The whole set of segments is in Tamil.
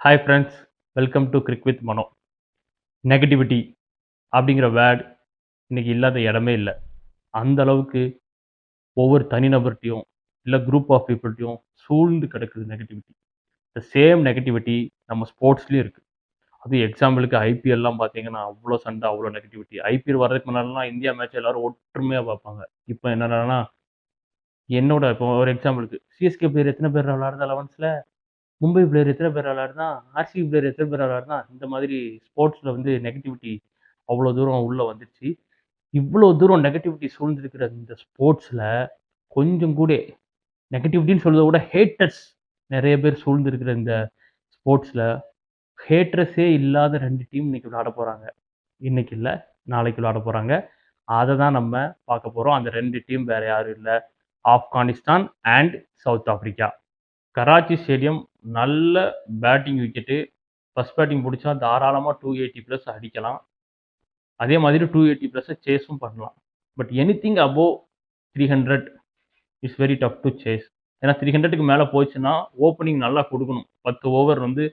Hi friends, welcome to cric with Mano. Negativity அப்படிங்கிற வேர்ட் இன்னைக்கு இல்லாத இடமே இல்லை. அந்த அளவுக்கு ஒவ்வொரு தனிநபர்கிட்டையும் இல்லை குரூப் ஆஃப் பீப்புள்கிட்டையும் சூழ்ந்து கிடக்குது நெகட்டிவிட்டி. இந்த சேம் நெகட்டிவிட்டி நம்ம ஸ்போர்ட்ஸ்லேயும் இருக்குது. அது எக்ஸாம்பிளுக்கு ஐபிஎல்லாம் பார்த்தீங்கன்னா அவ்வளோ சண்டை, அவ்வளோ நெகட்டிவிட்டி. ஐபிஎல் வர்றதுக்கு முன்னாடிலாம் இந்தியா மேட்ச் எல்லாரும் ஒற்றுமையாக பார்ப்பாங்க. இப்போ என்னன்னா, இப்போ ஒரு எக்ஸாம்பிளுக்கு சிஎஸ்கே பிளேயர் எத்தனை பேர் விளையாடுறதா 11ல, மும்பை பிளேயர் எத்தனை பேர் விளையாடுனா, ஆர்சிபி பிளேயர் எத்தனை பேர் விளையாடுனா, இந்த மாதிரி ஸ்போர்ட்ஸில் வந்து நெகட்டிவிட்டி அவ்வளோ தூரம் உள்ளே வந்துருச்சு. இவ்வளோ தூரம் நெகட்டிவிட்டி சூழ்ந்திருக்கிற இந்த ஸ்போர்ட்ஸில் கொஞ்சம் கூட நெகட்டிவிட்டின்னு சொல்றத விட ஹேட்டர்ஸ் நிறைய பேர் சூழ்ந்திருக்கிற இந்த ஸ்போர்ட்ஸில் ஹேட்டர்ஸே இல்லாத 2 டீம் இன்னைக்கு விளையாட போகிறாங்க. இன்னைக்கு இல்லை, நாளைக்கு விளையாட போகிறாங்க. அதை தான் நம்ம பார்க்க போகிறோம். அந்த 2 டீம் வேறு யாரும் இல்லை, Afghanistan and South Africa. Karachi stadium நல்ல பேட்டிங் விக்கெட்டு. ஃபர்ஸ்ட் பேட்டிங் பிடிச்சா தாராளமாக 280+ அடிக்கலாம். அதே மாதிரி 280+ சேஸும் பண்ணலாம். But anything above 300 is very tough to chase. ஏன்னா 300க்கு மேலே போச்சுன்னா ஓப்பனிங் நல்லா கொடுக்கணும். 10 ஓவர் வந்து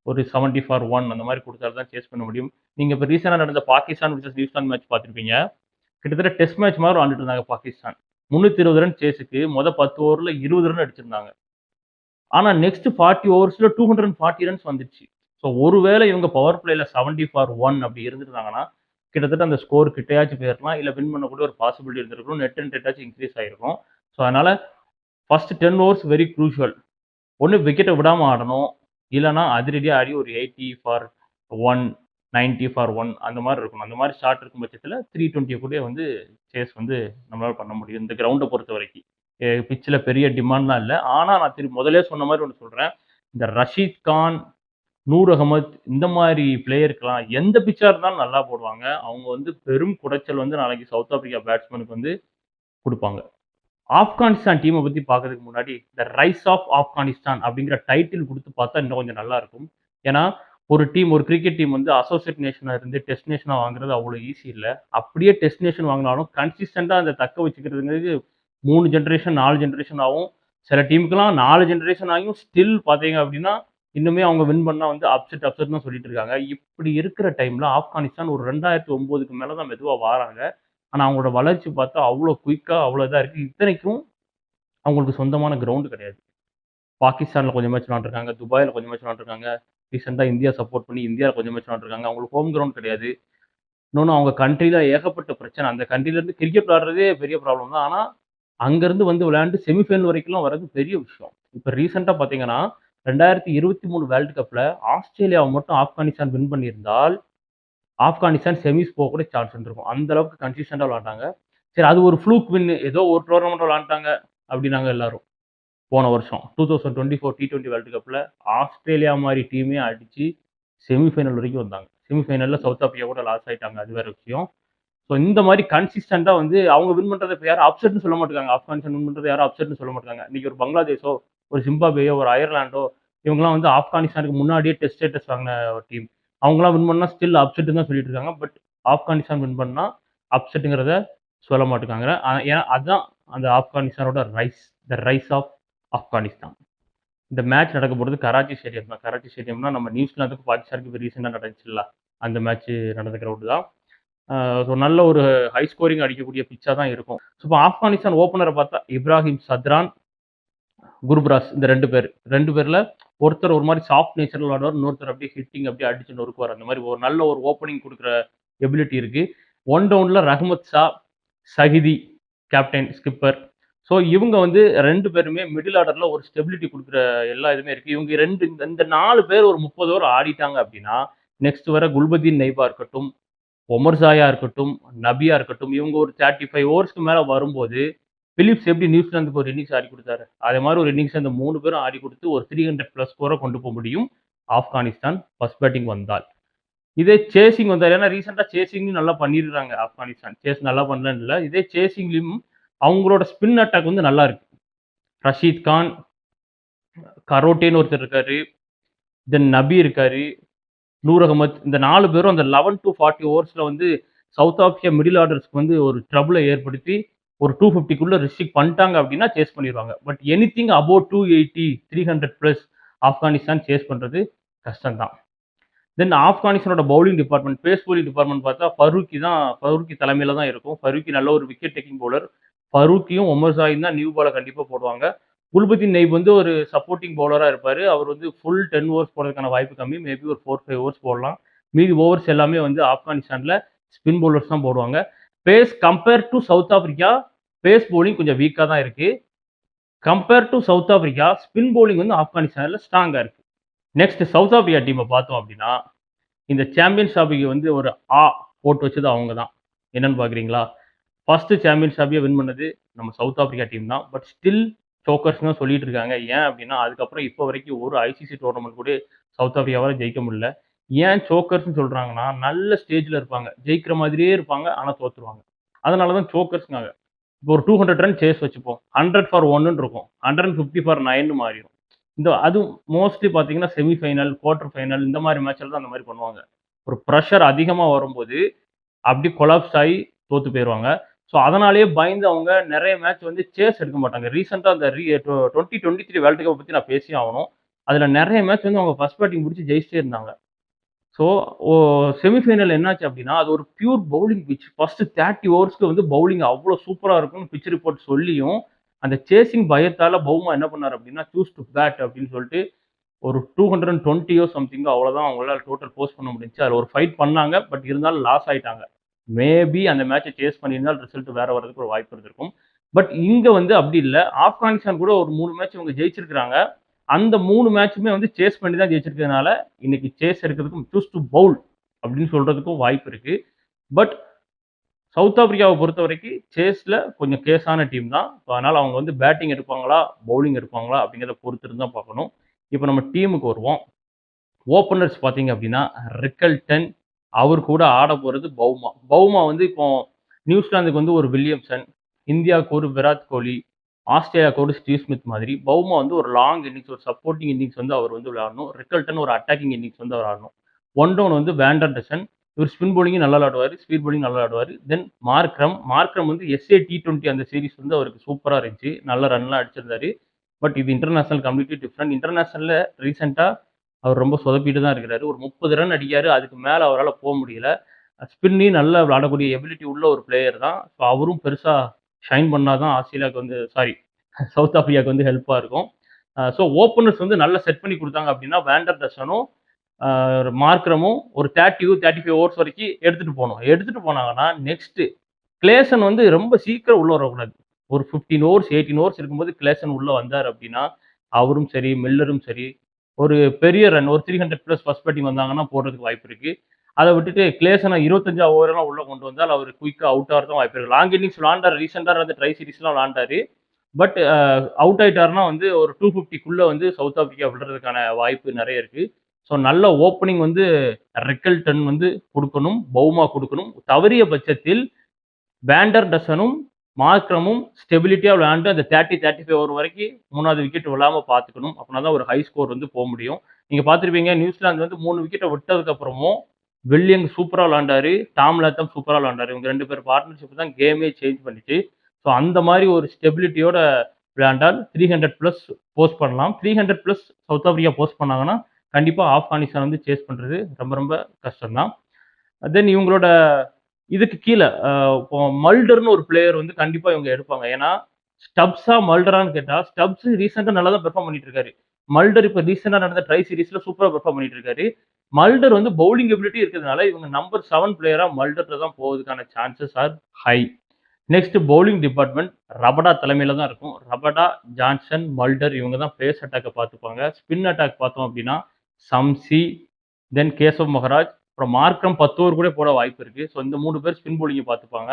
ஒரு 70 ஃபார் 1 அந்த மாதிரி கொடுத்தாலும் தான் சேஸ் பண்ண முடியும். நீங்கள் இப்போ ரீசெண்டாக நடந்த பாகிஸ்தான் vs நியூசிலாந்து மேட்ச் பார்த்துருப்பீங்க. கிட்டத்தட்ட டெஸ்ட் மேட்ச் மாதிரி விளாண்டுட்டு இருந்தாங்க பாகிஸ்தான். 320 ரன் சேஸுக்கு 10 ஓவரில் 20 ரன் அடிச்சிருந்தாங்க. ஆனால் நெக்ஸ்ட் 40 ஓவர்ஸில் 240 ரன்ஸ் வந்துடுச்சு. ஸோ ஒருவேளை இவங்க பவர் பிளேயில் 70 ஃபார் 1 அப்படி இருந்திருந்தாங்கன்னா கிட்டத்தட்ட அந்த ஸ்கோர் கிட்டையாச்சும் போயிருக்கலாம், இல்லை வின் பண்ணக்கூடிய ஒரு பாசிபிலிட்டி இருந்திருக்கும். நெட் அண்ட் ரேட்டாச்சும் இன்க்ரீஸ் ஆகிருக்கும். ஸோ அதனால் ஃபர்ஸ்ட் 10 ஓவர்ஸ் வெரி க்ரூஷியல். ஒன்று விக்கெட்டை விடாமல் ஆடணும், இல்லைனா அதிரடியாக ஆடி ஒரு 80 ஃபார் 1, 90 ஃபார் 1 அந்த மாதிரி இருக்கணும். அந்த மாதிரி ஷாட் இருக்கும் பட்சத்தில் 320 கூட வந்து சேஸ் வந்து நம்மளால் பண்ண முடியும் இந்த கிரவுண்டை பொறுத்த வரைக்கும். பிச்சில் பெரிய டிமாண்ட்லாம் இல்லை. ஆனால் நான் முதலே சொன்ன மாதிரி ஒன்று சொல்கிறேன், இந்த ரஷீத் கான், நூர் அகமத் இந்த மாதிரி பிளேயருக்கெல்லாம் எந்த பிச்சாக இருந்தாலும் நல்லா போடுவாங்க. அவங்க வந்து பெரும் குடைச்சல் வந்து நாளைக்கு சவுத் ஆப்பிரிக்கா பேட்ஸ்மேனுக்கு வந்து கொடுப்பாங்க. ஆப்கானிஸ்தான் டீமை பற்றி பார்க்கறதுக்கு முன்னாடி த ரைஸ் ஆஃப் ஆப்கானிஸ்தான் அப்படிங்கிற டைட்டில் கொடுத்து பார்த்தா இன்னும் கொஞ்சம் நல்லா இருக்கும். ஏன்னா ஒரு கிரிக்கெட் டீம் வந்து அசோசியேட் நேஷனாக இருந்து டெஸ்ட் நேஷனாக வாங்குறது அவ்வளோ ஈஸி இல்லை. அப்படியே டெஸ்ட் நேஷன் வாங்கினாலும் கன்சிஸ்டண்டாக அதை தக்க வச்சுக்கிறதுங்கிறது 3 ஜென்ரேஷன் 4 ஜென்ரேஷன் ஆகும். சில டீமுக்கெல்லாம் 4 ஜென்ரேஷன் ஆகியும் ஸ்டில் பார்த்தீங்க அப்படின்னா இன்னுமே அவங்க வின் பண்ணால் வந்து அப்செட் தான் சொல்லிட்டு இருக்காங்க. இப்படி இருக்கிற டைமில் ஆப்கானிஸ்தான் ஒரு 2009க்கு மேலே தான் மெதுவாக வராங்க. ஆனால் அவங்களோட வளர்ச்சி பார்த்தா அவ்வளோ குயிக்காக அவ்வளோ இதாக இருக்குது. இத்தனைக்கும் அவங்களுக்கு சொந்தமான கிரவுண்டு கிடையாது. பாகிஸ்தானில் கொஞ்சம் மேட்ச் விளாண்டுருக்காங்க, துபாயில் கொஞ்சம் மேட்ச் விளாண்டுருக்காங்க, ரீசெண்டாக இந்தியா சப்போர்ட் பண்ணி இந்தியாவில் கொஞ்சம் மேட்ச் விளாண்டுருக்காங்க. அவங்களுக்கு ஹோம் கிரவுண்ட் கிடையாது. இன்னொன்று அவங்க கண்ட்ரியில் ஏகப்பட்ட பிரச்சனை. அந்த கண்ட்ரிலேருந்து கிரிக்கெட் விளாடுறதே பெரிய ப்ராப்ளம் தான். ஆனால் அங்கேருந்து வந்து விளையாண்டு செமிஃபைனல் வரைக்கும்லாம் வர்றது பெரிய விஷயம். இப்போ ரீசெண்டாக பார்த்தீங்கன்னா 2023 வேர்ல்டு கப்பில் ஆஸ்திரேலியாவை மட்டும் ஆப்கானிஸ்தான் வின் பண்ணியிருந்தால் ஆப்கானிஸ்தான் செமிஸ் போக கூட சான்ஸ் இருந்திருக்கும். அந்த அளவுக்கு கன்சிஸ்டண்டாக விளாண்டாங்க. சரி, அது ஒரு ஃப்ளூக் வின், ஏதோ ஒரு டோர்னமெண்ட் விளாண்டாங்க அப்படின்னாங்க எல்லாரும். போன வருஷம் 2024 T20 வேர்ல்டு கப்பில் ஆஸ்திரேலியா மாதிரி டீமே அடித்து செமிஃபைனல் வரைக்கும் வந்தாங்க. செமிஃபைனலில் சவுத் ஆப்பிரிக்கா கூட லாஸ் ஆகிட்டாங்க, அது வேறு விஷயம். ஸோ இந்த மாதிரி கன்சிஸ்டண்டாக வந்து அவங்க வின் பண்ணுறதை இப்போ யாரும் அப்செட்னு சொல்ல மாட்டாங்க. ஆப்கானிஸ்தான் வின் பண்ணுறது யாரும் அப்செட்னு சொல்ல மாட்டாங்க. இன்றைக்கி ஒரு பங்களாதேஷோ, ஒரு ஜிம்பாப்வேயோ, ஒரு அயர்லாண்டோ இவங்கலாம் வந்து ஆப்கானிஸ்தானுக்கு முன்னாடியே டெஸ்ட் ஸ்டேட்டஸ் வாங்கின ஒரு டீம். அவங்களாம் வின் பண்ணால் ஸ்டில் அப்செட்டுன்னு தான் சொல்லிட்டு இருக்காங்க. பட் ஆப்கானிஸ்தான் வின் பண்ணால் அப்செட்டுங்கிறத சொல்ல மாட்டேங்காங்க. ஏன்னா அதுதான் அந்த ஆப்கானிஸ்தானோட த ரைஸ் ஆஃப் ஆப்கானிஸ்தான். இந்த மேட்ச் நடக்க போகிறது கராச்சி ஸ்டேடியம் தான். கராச்சி ஸ்டேடியம்னா நம்ம நியூசிலாந்துக்கு பாகிஸ்தானுக்கு இப்போ ரீசெண்டாக நடந்துச்சுல்ல, அந்த மேட்ச் நடந்த கிரவுண்டு தான். ஸோ நல்ல ஒரு ஹை ஸ்கோரிங் அடிக்கக்கூடிய பிச்சாக தான் இருக்கும். ஸோ இப்போ ஆப்கானிஸ்தான் ஓப்பனரை பார்த்தா இப்ராஹிம் சத்ரான், குர்பராஸ், இந்த 2 பேரில் ஒருத்தர் ஒரு மாதிரி சாஃப்ட் நேச்சரில் விளாடுவார், இன்னொருத்தர் அப்படியே ஹிட்டிங் அப்படியே அடிச்சு நொறுக்குவார். அந்த மாதிரி ஒரு நல்ல ஒரு ஓப்பனிங் கொடுக்குற எபிலிட்டி இருக்குது. 1 டவுனில் ரஹ்மத் ஷா, சஹிதி கேப்டன் ஸ்கிப்பர். ஸோ இவங்க வந்து 2 பேருமே மிடில் ஆர்டரில் ஒரு ஸ்டெபிலிட்டி கொடுக்குற எல்லா இதுவுமே இருக்குது. இவங்க இந்த 4 பேர் ஒரு 30 ஓவர் ஆடிட்டாங்க அப்படின்னா நெக்ஸ்ட் வர குல்பதீன் நைபா இருக்கட்டும், ஒமர் ஜாயா இருக்கட்டும், நபியா இருக்கட்டும், இவங்க ஒரு 35 ஓவர்ஸ்க்கு மேலே வரும்போது பிலிப்ஸ் எப்படி நியூசிலாந்துக்கு ஒரு இன்னிங்ஸ் ஆடி கொடுத்தாரு, அதே மாதிரி ஒரு இன்னிங்ஸ் அந்த 3 பேரும் ஆடி கொடுத்து ஒரு 300+ ஸ்கோரை கொண்டு போக முடியும் ஆப்கானிஸ்தான் ஃபர்ஸ்ட் பேட்டிங் வந்தால். இதே சேசிங் வந்தார், ஏன்னா ரீசெண்டாக சேசிங்கும் நல்லா பண்ணிடுறாங்க ஆப்கானிஸ்தான். சேஸ் நல்லா பண்ணலன்னு இல்லை, இதே சேசிங்லையும் அவங்களோட ஸ்பின் அட்டாக் வந்து நல்லா இருக்கு. ரஷீத் கான், கரோட்டேன்னு ஒருத்தர் இருக்காரு, தென் நபி இருக்காரு, நூர் அகமத், இந்த 4 பேரும் அந்த 11 to 40 ஓவர்ஸில் வந்து சவுத் ஆப்பிரிக்கா மிடில் ஆர்டர்ஸ்க்கு வந்து ஒரு ட்ரபிளை ஏற்படுத்தி ஒரு 250க்குள்ளே ரிஸ்ட்ரிக்ட் பண்ணிட்டாங்க அப்படின்னா சேஸ் பண்ணிடுவாங்க. But anything above 280, 300+ Afghanistan chase பண்ணுறது கஷ்டம் தான். தென் ஆப்கானிஸ்தானோட bowling department, pace bowling department பார்த்தா ஃபரூக்கி தலைமையில தான் இருக்கும். ஃபரூக்கி நல்ல ஒரு விக்கெட் டேக்கிங் பவுலர். ஃபரூக்கியும் உமர் சாயும் தான் நியூ பால கண்டிப்பா போடுவாங்க. குல்புதீன் நைப் வந்து ஒரு சப்போர்ட்டிங் பவுலரா இருப்பாரு. அவர் வந்து ஃபுல் 10 ஓவர்ஸ் போடுறதுக்கான வாய்ப்பு கம்மி. மேபி ஒரு 4, 5 ஓவர்ஸ் போடலாம். மீதி ஓவர்ஸ் எல்லாமே வந்து ஆப்கானிஸ்தான்ல ஸ்பின் பவுலர்ஸ் தான் போடுவாங்க. Compare to south Africa, base bowling கொஞ்சம் வீக்கா தான் இருக்கு. Compare to south Africa, spin bowling வந்து ஆப்கானிஸ்தான்ல ஸ்ட்ராங்கா இருக்கு. நெக்ஸ்ட் சவுத் ஆப்பிரிக்கா டீமை பார்த்தோம் அப்படின்னா, இந்த சாம்பியன்ஸ் ட்ராஃபிக்கு வந்து ஒரு ஆ போட்டு வச்சது அவங்க தான். என்னன்னு பார்க்குறீங்களா? ஃபர்ஸ்ட் சாம்பியன்ஸ் ட்ராஃபியை வின் பண்ணது நம்ம சவுத் ஆப்பிரிக்கா டீம் தான். பட் ஸ்டில் சோக்கர்ஸ் தான் சொல்லிட்டு இருக்காங்க. ஏன் அப்படின்னா, அதுக்கப்புறம் இப்போ வரைக்கும் ஒரு ஐசிசி டோர்னமெண்ட் கூட சவுத் ஆப்பிரிக்காவால ஜெயிக்க முடியல. ஏன் சோக்கர்ஸ்னு சொல்றாங்கன்னா, நல்ல ஸ்டேஜ்ல இருப்பாங்க. ஜெயிக்கிற மாதிரியே இருப்பாங்க. ஆனா தோத்துருவாங்க. அதனால தான் சோக்கர்ஸ்னாங்க. இப்போ ஒரு 200 ரன் சேஸ் வச்சுப்போம். 100 ஃபார் 1ன்னு இருக்கும். 150 ஃபார் 9ன்னு மாறிடும். அதுவும் மோஸ்ட்லி பார்த்தீங்கன்னா, செமி ஃபைனல், குவார்டர் ஃபைனல் இந்த மாரி மேட்ச்ல தான் அந்த மாரி பண்ணுவாங்க. ஒரு பிரஷர் அதிகமா வரும்போது, அப்படி கொலாப்ஸ் ஆயி தோத்து போயிருவாங்க. ஸோ, அதனாலேயே பயந்து அவங்க நெறைய மேட்ச் வந்து சேஸ் எடுக்க மாட்டாங்க. ரீசென்ட்டா அந்த 2023 வேர்ல்ட் கப் பத்தி நான் பேசியே ஆவணும். அதுல நெறைய மேட்ச் வந்து அவங்க ஃபர்ஸ்ட் பேட்டிங் புடிச்சு ஜெயிச்சிட்டே இருந்தாங்க. ஸோ, ஓ செமி ஃபைனல் என்னாச்சு அப்டின்னா, அது ஒரு பியூர் பவுலிங் பிட்ச். ஃபர்ஸ்ட் 30 ஓவர்ஸ்க்கு வந்து பவுலிங் அவ்ளோ சூப்பரா இருக்கும்னு பிட்ச் ரிப்போர்ட் சொல்லியும், அந்த சேசிங் பயத்தால பவுமா என்ன பண்ணாரு அப்டின்னா, சூஸ் டூ பேட் அப்டின்னு சொல்லிட்டு ஒரு 220யோ சம்திங்கோ அவ்வளோதான் அவங்களால டோட்டல் போஸ்ட் பண்ண முடிஞ்சுச்சு. அதில ஒரு ஃபைட் பண்ணாங்க. பட் இருந்தாலும் லாஸ் ஆயிட்டாங்க. மேபி அந்த மேட்ச சேஸ் பண்ணியிருந்தால் ரிசல்ட் வேற வரதுக்கு ஒரு வாய்ப்பு இருந்திருக்கும். பட் இங்க வந்து அப்படி இல்ல. ஆப்கானிஸ்தான் கூட ஒரு 3 மேட்ச் இவங்க ஜெயிச்சிருக்காங்க. அந்த 3 மேட்சுமே வந்து சேஸ் பண்ணி தான் ஜெயிச்சிருக்கிறதுனால, இன்னைக்கு சேஸ் எடுக்கிறதுக்கும் சூஸ் டூ பவுல் அப்படின்னு சொல்றதுக்கும் வாய்ப்பு இருக்கு. பட் சவுத் ஆப்பிரிக்காவ பொறுத்தவரைக்கும் சேஸ்ல கொஞ்சம் கேஸான டீம் தான். அதனால அவங்க வந்து பேட்டிங் எடுப்பாங்களா, பவுலிங் எடுப்பாங்களா அப்படிங்கிறத பொறுத்திருந்து தான் பார்க்கணும். இப்ப நம்ம டீமுக்கு வருவோம். ஓப்பனர்ஸ் பார்த்தீங்க அப்படின்னா, ரிக்கல்டன் அவர் கூட ஆடப்போறது பவுமா. பவுமா வந்து இப்போ நியூசிலாந்துக்கு வந்து ஒரு வில்லியம்சன், இந்தியாவுக்கு ஒரு விராட் கோலி, ஆஸ்திரேலியாவுக்கு ஒரு ஸ்டீவ் ஸ்மித் மாதிரி பவுமா வந்து ஒரு லாங் இன்னிங்ஸ், ஒரு சப்போர்ட்டிங் இன்னிங்ஸ் வந்து அவர் வந்து விளையாடணும். ரிக்கல்டன் ஒரு அட்டாக்கிங் இன்னிங்ஸ் வந்து அவர் ஆடணும். ஒன் டவுன் வந்து வேண்டர்டசன். இவர் ஸ்பின் பவுலிங்கும் நல்லா விளையாடுவாரு. ஸ்பீட் பவுலிங் நல்லா விளையாடுவாரு. தென் மார்க்ரம் வந்து எஸ்ஏ T20 அந்த சீரிஸ் வந்து அவருக்கு சூப்பரா இருந்துச்சு. நல்ல ரன்லாம் அடிச்சிருந்தாரு. பட் இது இன்டர்நேஷனல் கம்ப்ளீட்லி டிஃபரெண்ட். இன்டர்நேஷனல்ல ரீசென்ட்டா அவர் ரொம்ப சொதப்பிட்டு தான் இருக்கிறாரு. ஒரு 30 ரன் அடிக்காரு. அதுக்கு மேல அவரால முடியல. ஸ்பின்லயும் நல்லா விளையாடக்கூடிய எபிலிட்டி உள்ள ஒரு பிளேயர் தான். ஸோ அவரும் பெருசா ஷைன் பண்ணா தான் ஆஸ்திரேலியாவுக்கு வந்து சவுத் ஆப்பிரிக்காவுக்கு வந்து ஹெல்ப்பா இருக்கும். ஸோ ஓப்பனர்ஸ் வந்து நல்லா செட் பண்ணி குடுத்தாங்க அப்படின்னா, வேண்டர்டசனும், மார்க்ரமும் ஒரு 30, 35 ஓவர்ஸ் வரைக்கும் எடுத்துட்டு போணும். எடுத்துட்டு போனாங்கன்னா, நெக்ஸ்ட் கிளேசன் வந்து ரொம்ப சீக்கிரம் உள்ள வரக்கூடாது. ஒரு 15 ஓவர்ஸ், 18 ஓவர்ஸ் இருக்கும்போது கிளேசன் உள்ள வந்தார் அப்படின்னா, அவரும் சரி, மில்லரும் சரி, ஒரு பெரிய ரன் ஒரு 300 பிளஸ் ஃபர்ஸ்ட் பேட்டிங் வந்தாங்கன்னா போடுறதுக்கு வாய்ப்பு இருக்கு. அத விட்டுட்டு கிளேசன 25 ஓவர்லாம் உள்ள கொண்டு வந்தால் அவர் குயிக்கா அவுட் ஆகறதுக்கும் வாய்ப்பு இருக்கு. லாங் இன்னிங்ஸ் விளையாண்டாரு. ரீசென்ட்டா நடந்த ட்ரை சீரிஸ்லாம் விளையாண்டாரு. பட் அவுட் ஆயிட்டாருன்னா வந்து ஒரு 250க்குள்ள வந்து சவுத் ஆப்பிரிக்கா விடுறதுக்கான வாய்ப்பு நெறைய இருக்கு. ஸோ நல்ல ஓப்பனிங் வந்து ரிக்கல்டன் வந்து குடுக்கணும். பவுமா குடுக்கணும். தவறிய பட்சத்தில் வேண்டர்டசனும், மார்க்ரமும் ஸ்டெபிலிட்டியா விளையாண்டு அந்த 30, 35 ஓவர் வரைக்கும் 3வது விக்கெட் விழாம பார்த்துக்கணும். அப்பனா தான் ஒரு ஹை ஸ்கோர் வந்து முடியும். நீங்க பார்த்திருப்பீங்க நியூசிலாந்து வந்து 3 விக்கெட்ட விட்டதுக்கு அப்புறமும் வில்லியம்ஸ் சூப்பரா விளையாண்டாரு. டாம் லாத்தம் சூப்பரா விளையாண்டாரு. இவங்க 2 பேர் பார்ட்னர்ஷிப் தான் கேமே சேஞ்ச் பண்ணிச்சு. ஸோ அந்த மாரி ஒரு ஸ்டெபிலிட்டியோட விளையாண்டால் 300 பிளஸ் போஸ்ட் பண்ணலாம். 300 பிளஸ் சவுத் ஆப்பிரிக்கா போஸ்ட் பண்ணாங்கன்னா, கண்டிப்பா ஆப்கானிஸ்தான் வந்து சேஸ் பண்றது ரொம்ப ரொம்ப கஷ்டம் தான். தென் இவங்களோட இதுக்கு கீழ இப்போ மல்டர்ன்னு ஒரு பிளேயர் வந்து கண்டிப்பா இவங்க எடுப்பாங்க. ஏன்னா, மல்டரான்னு கேட்டா, ஸ்டப்ஸ் ரீசென்ட்டா நல்லா தான் பெர்ஃபார்ம் பண்ணிட்டு இருக்காரு. மல்டர் இப்ப ரீசென்ட்டா நடந்த ட்ரை சீரிஸ்ல சூப்பரா பெர்ஃபார்ம் பண்ணிட்டு இருக்காரு. மல்டர் வந்து பவுலிங் எபிலிட்டி இருக்கிறதுனால, இவங்க நம்பர் 7 பிளேயரா மல்டர்ல தான் போவதற்கான chances are high. Next bowling department Rabada தலைமையில தான் இருக்கும். ரபடா, ஜான்சன், மல்டர் இவங்க தான் பேஸ் அட்டாக்க பார்த்துப்பாங்க. ஸ்பின் அட்டாக் பார்த்தோம் அப்படின்னா, சம்சி, தென் கேசவ் மகராஜ், அப்புறம் மார்க்ரம் 10 ஓவர் கூட போட வாய்ப்பு இருக்கு. ஸோ இந்த 3 பேர் ஸ்பின் பவுலிங்க பார்த்துப்பாங்க.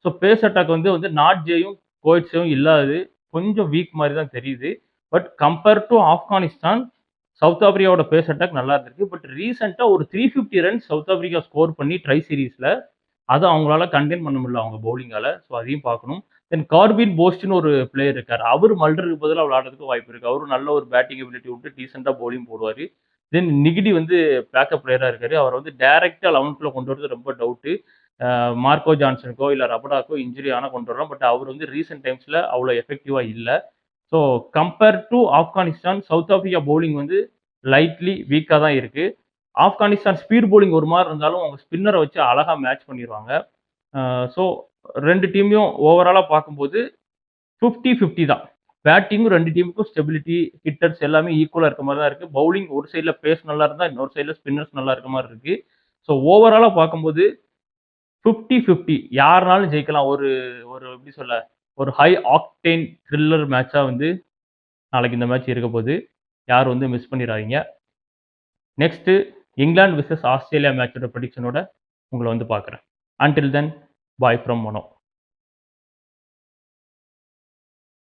ஸோ பேஸ் அட்டாக் வந்து நாட்ஜேயும், கோயிட்ஸும் இல்லாதது கொஞ்சம் வீக் மாரி தான் தெரியுது. But compare to Afghanistan, South ஆப்பிரிக்காவோட பேஸ் அட்டாக் நல்லா இருந்திருக்கு. பட் ரீசென்ட்டா ஒரு 350 ரன்ஸ் சவுத் ஆப்பிரிக்கா ஸ்கோர் பண்ணி ட்ரை சீரிஸ்ல அத அவங்களால கன்டெயின் பண்ண முடியல அவங்க பவுலிங்கால. ஸோ அதையும் பார்க்கணும். தென் கார்பின் போஸ்ட்ன்னு ஒரு பிளேயர் இருக்காரு. அவரு மல்டருக்கு பதிலா விளையாடுறதுக்கு வாய்ப்பு இருக்கு. அவரும் நல்ல ஒரு பேட்டிங் எபிலிட்டி உண்டு. டீசென்ட்டா பவுலிங் போடுவாரு. தென் நிகிடி வந்து பேக்கப் பிளேயரா இருக்காரு. அவர வந்து டைரக்ட்டா 11க்குள்ள கொண்டு வரது ரொம்ப டவுட்டு. மார்க்கோ ஜான்சனுக்கோ, இல்ல ரபடாக்கோ இன்ஜுரி ஆனா கொண்டு வரலாம். பட் அவர் வந்து ரீசென்ட் டைம்ஸ்ல அவ்வளோ எஃபெக்டிவா இல்ல. So compare to Afghanistan, South Africa bowling வந்து லைட்லி வீக்காக தான் இருக்குது. ஆப்கானிஸ்தான் ஸ்பீட் போலிங் ஒரு மாதிரி இருந்தாலும் அவங்க ஸ்பின்னரை வச்சு அழகாக மேட்ச் பண்ணிடுவாங்க. ஸோ 2 டீமையும் ஓவராலாக பார்க்கும்போது 50-50 தான். பேட்டிங்கும் 2 டீமுக்கும் ஸ்டெபிலிட்டி, ஹிட்டர்ஸ் எல்லாமே ஈக்குவலா இருக்க மாரி தான் இருக்கு. பவுலிங் ஒரு சைடுல பேஸ் நல்லா இருந்தா, இன்னொரு சைடுல ஸ்பின்னர்ஸ் நல்லா இருக்க மாரி இருக்கு. ஸோ ஓவராலா பார்க்கும்போது 50-50 யாருனாலும் ஜெயிக்கலாம். ஒரு ஒரு எப்படி சொல்ல? ஒரு ஹை ஆக்டேன் த்ரில்லர் மேட்ச்சா வந்து நாளைக்கு இந்த மேட்ச் இருக்க போது. யாரும் வந்து மிஸ் பண்ணிறாதீங்க. நெக்ஸ்ட் இங்கிலாந்து வெர்சஸ் ஆஸ்திரேலியா மேட்சோட பிரெடிக்ஷனோட உங்கள வந்து பார்க்குறேன். Until then bye from Mano.